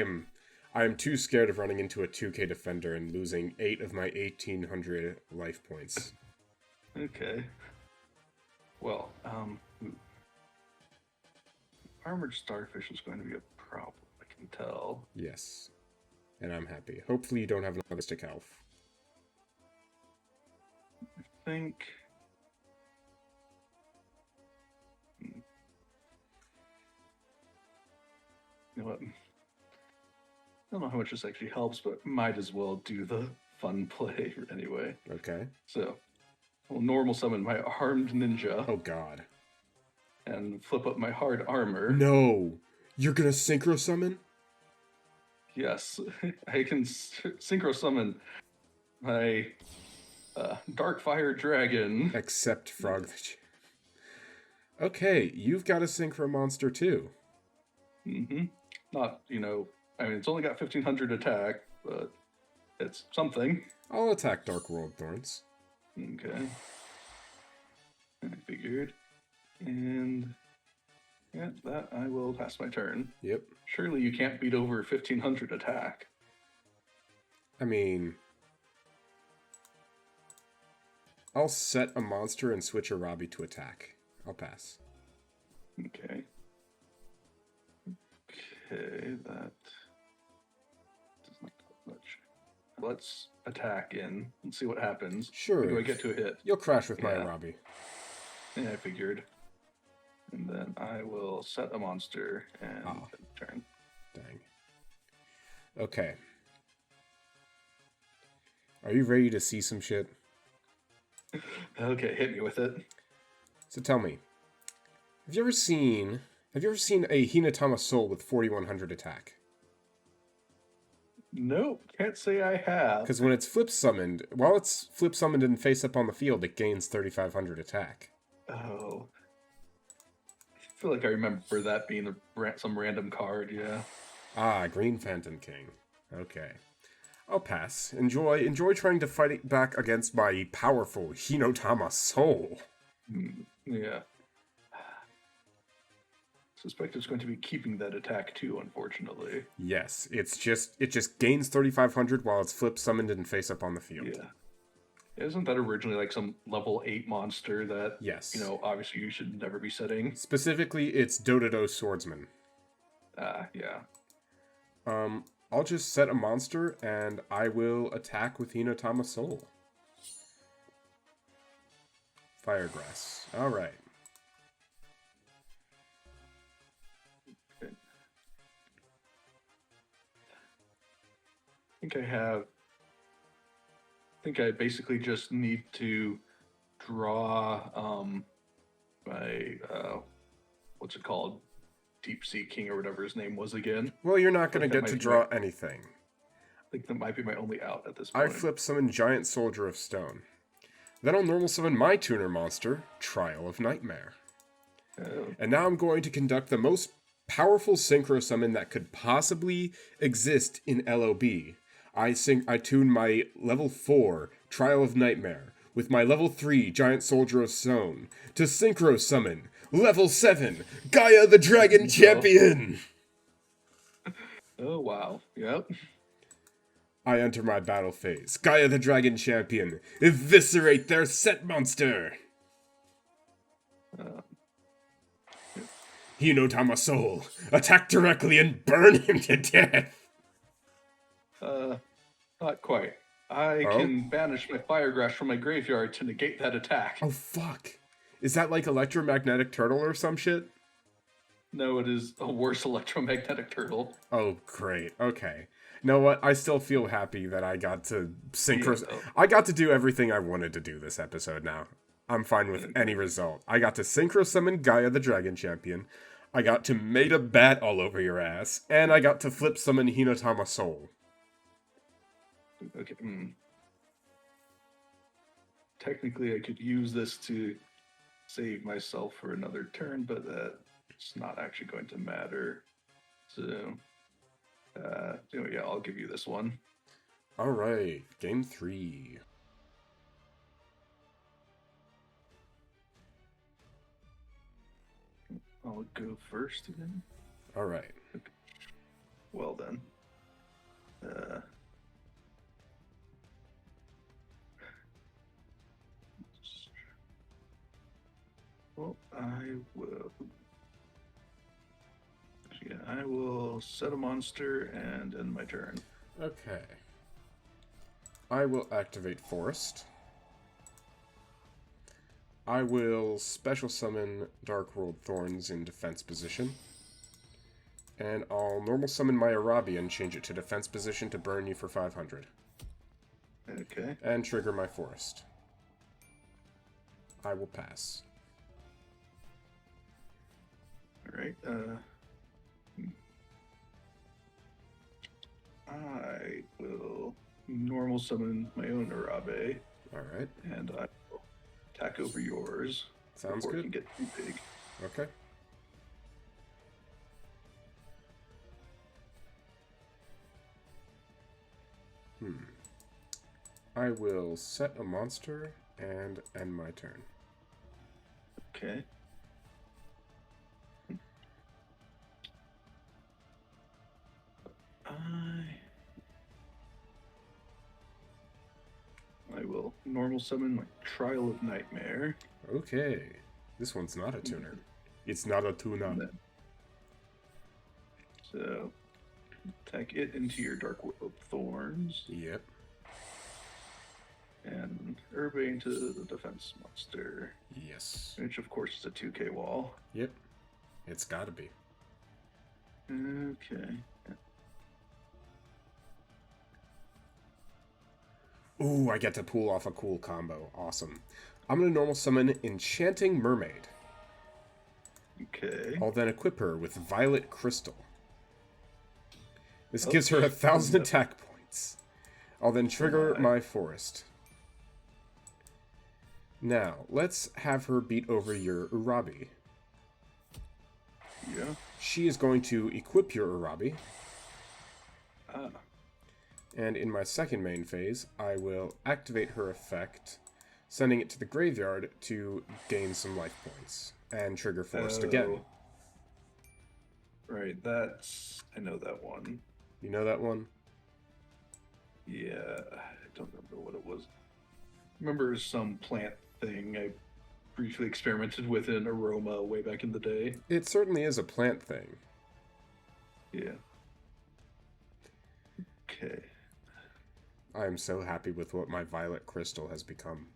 am too scared of running into a 2k defender and losing 8 of my 1,800 life points. Okay. Well, Armored Starfish is going to be a problem, I can tell. Yes. And I'm happy. Hopefully you don't have another stick elf. I think... You know what? I don't know how much this actually helps, but might as well do the fun play anyway. Okay. So, we'll normal summon my armed ninja. Oh god. And flip up my hard armor. No! You're gonna synchro summon? Yes, I can synchro summon my Dark Fire Dragon. Except Frog. Okay, you've got a synchro monster too. Mm-hmm. Not, I mean, it's only got 1,500 attack, but it's something. I'll attack Dark World Thorns. Okay. I figured. And yeah, that I will pass my turn. Yep. Surely you can't beat over 1,500 attack. I mean... I'll set a monster and switch a Robbie to attack. I'll pass. Okay. Okay, that does not help much. Let's attack in and see what happens. Sure. Or do I get to a hit? You'll crash with my Robbie. Yeah, I figured. And then I will set a monster and turn. Dang. Okay. Are you ready to see some shit? Okay, hit me with it. So tell me, have you ever seen a Hinatama Soul with 4,100 attack? Nope, can't say I have. Because when it's flip summoned, while it's flip summoned and face up on the field, it gains 3,500 attack. Oh. I feel like I remember that being some random card, yeah. Ah, Green Phantom King. Okay. I'll pass. Enjoy trying to fight it back against my powerful Hinotama Soul. Yeah. Suspect it's going to be keeping that attack too, unfortunately. Yes, it just gains 3,500 while it's flip summoned and face up on the field. Yeah. Isn't that originally like some level 8 monster that, yes, obviously you should never be setting? Specifically, it's Dododo Swordsman. Yeah. I'll just set a monster and I will attack with Hinotama Soul. Firegrass. Alright. Okay. I think I basically just need to draw my what's it called? Deep Sea King or whatever his name was again. Well, you're not going to get to draw anything. I think that might be my only out at this point. I flip summon Giant Soldier of Stone. Then I'll normal summon my tuner monster, Trial of Nightmare. Oh. And now I'm going to conduct the most powerful synchro summon that could possibly exist in LOB. I tune my level 4 Trial of Nightmare with my level 3 Giant Soldier of Stone to synchro summon level 7 Gaia the Dragon Champion. Oh wow! Yep. I enter my battle phase. Gaia the Dragon Champion, eviscerate their set monster. Hinotama Soul, attack directly and burn him to death. Not quite. I can banish my Firegrass from my graveyard to negate that attack. Oh, fuck. Is that like Electromagnetic Turtle or some shit? No, it is a worse Electromagnetic Turtle. Oh, great. Okay. You know what? I still feel happy that I got to synchro... Yeah, I got to do everything I wanted to do this episode now. I'm fine with any result. I got to synchro summon Gaia the Dragon Champion. I got to MEDA Bat all over your ass. And I got to flip summon Hinotama Soul. Okay. Technically, I could use this to save myself for another turn, but that's not actually going to matter. So, yeah, I'll give you this one. All right, game 3. All I'll go first again. All right. Well then. Well, I will. Yeah, I will set a monster and end my turn. Okay. I will activate Forest. I will special summon Dark World Thorns in defense position. And I'll normal summon my Arabi and change it to defense position to burn you for 500. Okay. And trigger my Forest. I will pass. Alright, I will normal summon my own Arabe. Alright. And I will attack over yours. Sounds before good. it can get too big. Okay. I will set a monster and end my turn. Okay. I will normal summon my Trial of Nightmare. Okay. This one's not a tuner. It's not a tuner. So, attack it into your Dark World Thorns. Yep. And Herbe into the defense monster. Yes. Which, of course, is a 2k wall. Yep. It's gotta be. Okay. Ooh, I get to pull off a cool combo. Awesome. I'm gonna normal summon Enchanting Mermaid. Okay. I'll then equip her with Violet Crystal. This gives her 1,000 attack points. I'll then trigger my Forest. Now, let's have her beat over your Urabi. Yeah. She is going to equip your Urabi. Ah. And in my second main phase, I will activate her effect, sending it to the graveyard to gain some life points. And trigger Forest again. Right, that's... I know that one. You know that one? Yeah, I don't remember what it was. Remember some plant thing I briefly experimented with in Aroma way back in the day. It certainly is a plant thing. Yeah. Okay. I am so happy with what my Violet Crystal has become.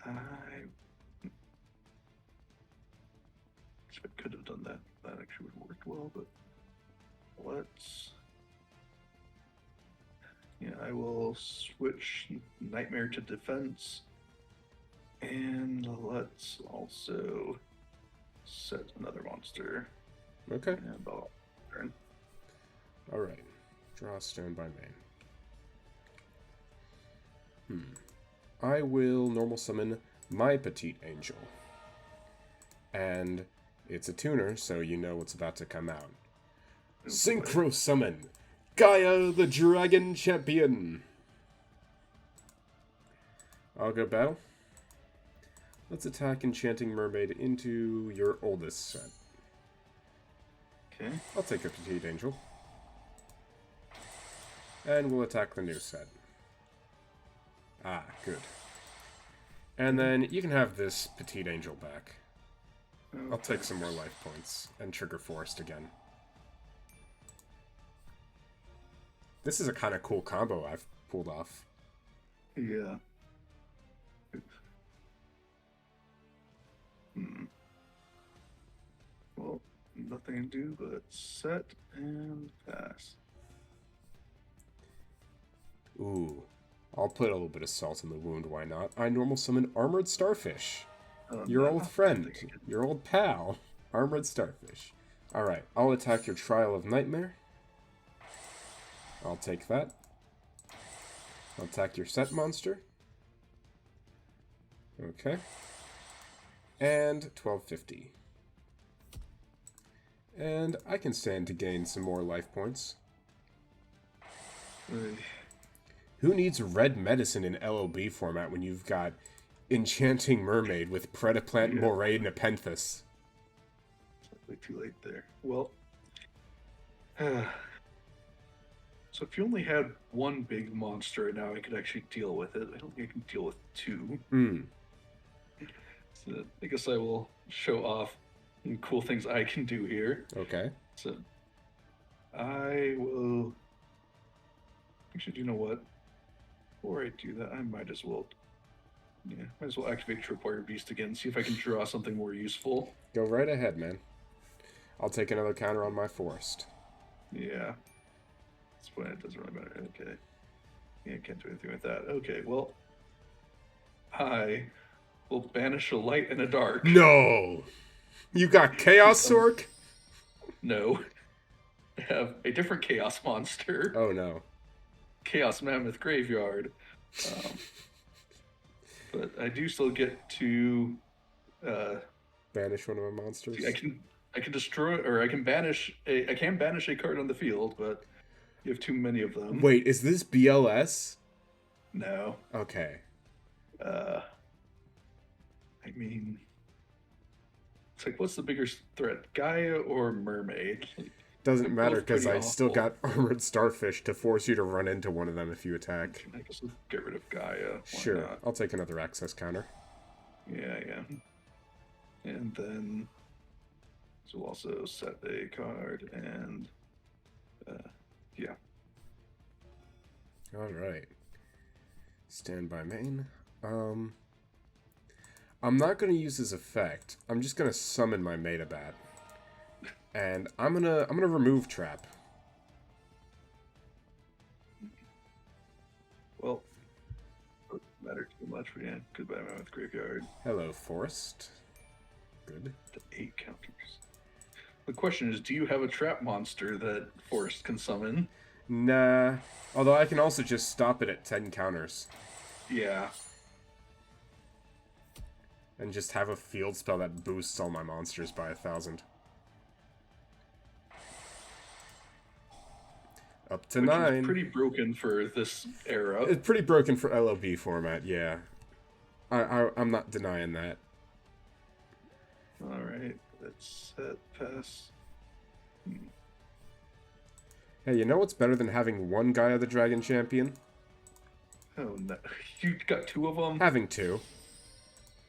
I could have done that. That actually would have worked well, but let's... Yeah, I will switch Nightmare to defense. And let's also set another monster. Okay. And I'll turn. Alright. Draw a stone by main. I will normal summon my Petite Angel. And it's a tuner, so you know what's about to come out. Synchro Summon! Gaia the Dragon Champion! I'll go battle. Let's attack Enchanting Mermaid into your oldest set. Okay. I'll take a Petite Angel. And we'll attack the new set. Ah, good. And then you can have this Petite Angel back. Okay. I'll take some more life points and trigger Forest again. This is a kind of cool combo I've pulled off. Yeah. Well, nothing to do but set and pass. Ooh. I'll put a little bit of salt in the wound, why not? I normal summon Armored Starfish. Your old friend. Your old pal. Armored Starfish. Alright, I'll attack your Trial of Nightmare. I'll take that. I'll attack your set monster. Okay. And 1250. And I can stand to gain some more life points. Who needs red medicine in LOB format when you've got Enchanting Mermaid with Predaplant Yeah. Moray Nepenthes. Way too late there. Well, so if you only had one big monster right now, I could actually deal with it. I don't think I can deal with two. So I guess I will show off some cool things I can do here. Okay. So I will. Actually, you know what? Before I do that, I might as well. Yeah, might as well activate Tripwire Beast again. See if I can draw something more useful. Go right ahead, man. I'll take another counter on my forest. Yeah. That's why it doesn't really matter. Okay. Yeah, can't do anything with that. Okay, well, I will banish a light and a dark. No! You got Chaos Sork? No. I have a different Chaos monster. Oh no. Chaos Mammoth Graveyard. But I do still get to banish one of my monsters. I can destroy, or I can banish a card on the field, but you have too many of them. Wait, is this BLS? No. Okay. I mean, it's like, what's the bigger threat, Gaia or Mermaid? Doesn't matter because I awful. still got Armored Starfish to force you to run into one of them if you attack. I guess we'll get rid of Gaia. Why Sure, not? I'll take another access counter. Yeah. And then so we'll also set a card and yeah. Alright. Stand by main. I'm not gonna use his effect. I'm just gonna summon my MEDA. And I'm gonna remove trap. Well, doesn't matter too much, but yeah, goodbye Mammoth Graveyard. Hello, forest. Good. The 8 counters. The question is, do you have a trap monster that Forest can summon? Nah. Although I can also just stop it at 10 counters. Yeah. And just have a field spell that boosts all my monsters by 1,000. Up to Which 9. is pretty broken for this era. It's pretty broken for LOB format, yeah. I'm not denying that. Alright, let's set pass. Hey, you know what's better than having one Gaia the Dragon Champion? Oh no. You got 2 of them? Having 2.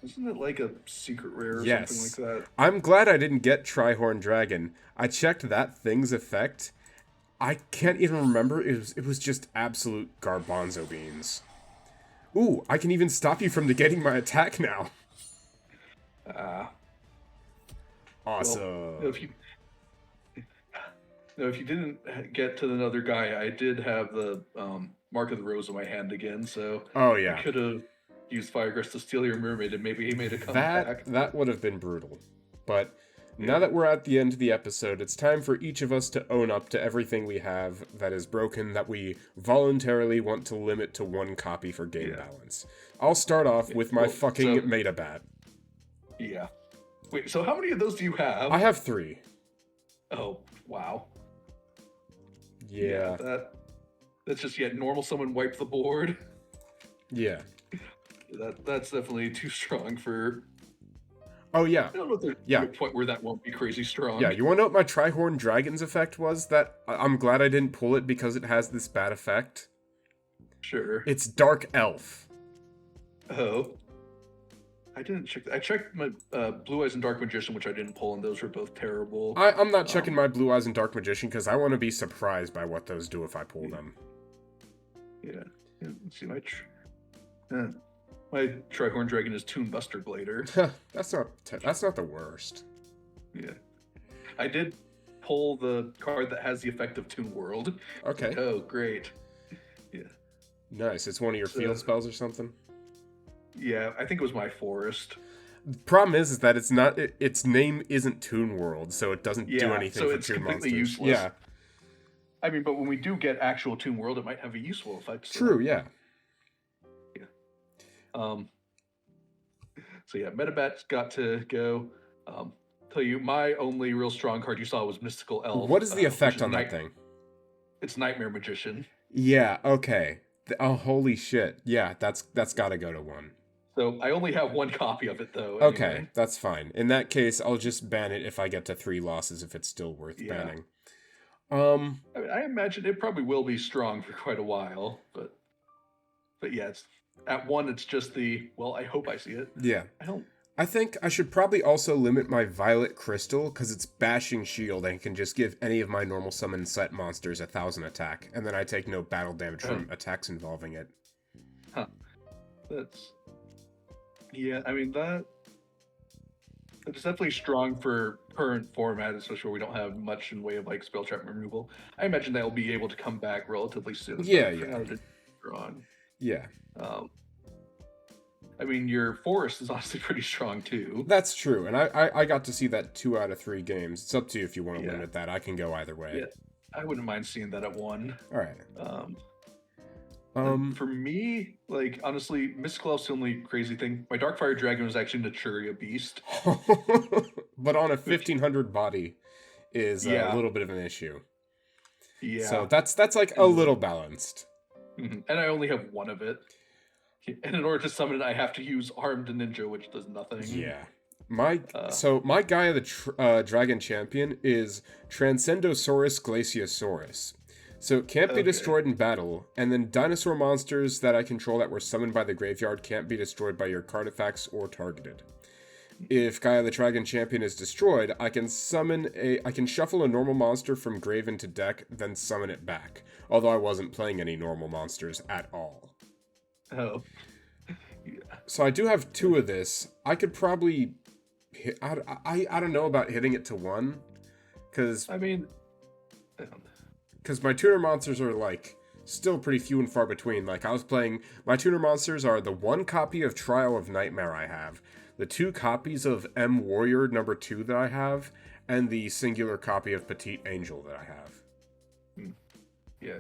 Isn't it like a secret rare or Yes. something like that? I'm glad I didn't get Trihorn Dragon. I checked that thing's effect. I can't even remember. It was just absolute garbanzo beans. Ooh, I can even stop you from getting my attack now. Awesome. Well, if you didn't get to another guy, I did have the Mark of the Rose in my hand again, so oh yeah, I could have used Firegrass to steal your mermaid, and maybe he made a comeback. That would have been brutal. But now that we're at the end of the episode, it's time for each of us to own up to everything we have that is broken, that we voluntarily want to limit to 1 copy for game balance. I'll start off with my fucking MEDA. Yeah. Wait, so how many of those do you have? I have 3. Oh, wow. Yeah. That's just normal summon wipe the board. Yeah. That's definitely too strong for. Oh yeah. I don't know if there's a point where that won't be crazy strong. Yeah, you want to know what my Trihorn Dragon's effect was? That I'm glad I didn't pull it because it has this bad effect. Sure. It's Dark Elf. Oh. I didn't check that. I checked my Blue Eyes and Dark Magician, which I didn't pull, and those were both terrible. I'm not checking my Blue Eyes and Dark Magician because I want to be surprised by what those do if I pull them. Yeah. Let's see, my Trihorn Dragon is Toon Buster Glader. That's not the worst. Yeah. I did pull the card that has the effect of Toon World. Okay. Oh, great. Yeah. Nice. It's one of your field spells or something? Yeah, I think it was my forest. The problem is that it's not. Its name isn't Toon World, so it doesn't do anything so for it's Toon completely monsters. useless. Yeah. I mean, but when we do get actual Toon World, it might have a useful effect. So. True. Yeah. Yeah. So yeah, Metabat's got to go. Tell you, my only real strong card you saw was Mystical Elf. What is the effect on that thing? It's Nightmare Magician. Yeah. Okay. Oh, holy shit. Yeah, that's got to go to 1. So I only have one copy of it, though, Okay, anyway. that's fine. In that case, I'll just ban it if I get to 3 losses if it's still worth Yeah. banning. I mean, I imagine it probably will be strong for quite a while, but yeah, it's at 1, it's just well, I hope I see it. Yeah. I don't. I think I should probably also limit my Violet Crystal, because it's Bashing Shield and can just give any of my normal summon set monsters 1,000 attack, and then I take no battle damage from attacks involving it. Huh. That's. Yeah, I mean, it's definitely strong for current format, especially where we don't have much in way of like spell trap removal. I imagine they'll be able to come back relatively soon. Yeah, but for yeah. now, it's strong. Yeah. I mean, your forest is honestly pretty strong too. That's true, and I got to see that 2 out of 3 games. It's up to you if you want to Yeah. limit that. I can go either way. Yeah, I wouldn't mind seeing that at 1. All right. For me, like honestly, Mystical Elf's the only crazy thing. My Darkfire Dragon was actually Naturia Beast. But on a 1,500 body is Yeah. a little bit of an issue. Yeah. So that's like a little balanced. And I only have 1 of it. And in order to summon it, I have to use Armed Ninja, which does nothing. Yeah. My Gaia the Dragon Champion is Transcendosaurus Glaciosaurus. So it can't be destroyed in battle, and then dinosaur monsters that I control that were summoned by the graveyard can't be destroyed by your card effects or targeted. If Gaia the Dragon Champion is destroyed, I can shuffle a normal monster from grave into deck, then summon it back. Although I wasn't playing any normal monsters at all. Oh. Yeah. So I do have 2 of this. I could probably I don't know about hitting it to 1, because I mean, my tuner monsters are like still pretty few and far between. Like I was playing, my tuner monsters are the 1 copy of Trial of Nightmare I have, the 2 copies of M Warrior number 2 that I have, and the singular copy of Petite Angel that I have. Yeah,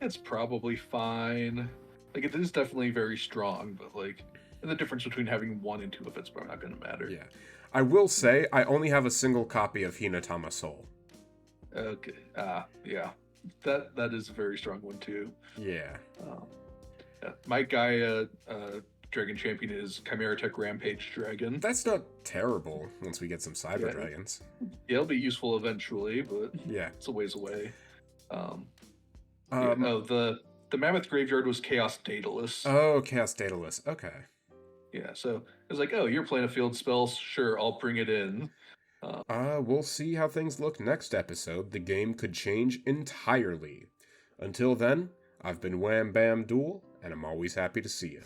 it's probably fine. Like it is definitely very strong, but like the difference between having 1 and 2 of it's probably not going to matter. Yeah, I will say I only have a single copy of Hinatama Soul. Okay. Yeah. That is a very strong one too. Yeah. My Gaia Dragon Champion is Chimera Tech Rampage Dragon. That's not terrible once we get some Cyber Dragons. Yeah, it'll be useful eventually, but yeah, it's a ways away. The Mammoth Graveyard was Chaos Daedalus. Oh, Chaos Daedalus. Okay. Yeah, so it was like, oh, you're playing a field spell. Sure, I'll bring it in. We'll see how things look next episode. The game could change entirely. Until then, I've been Wham Bam Duel, and I'm always happy to see you.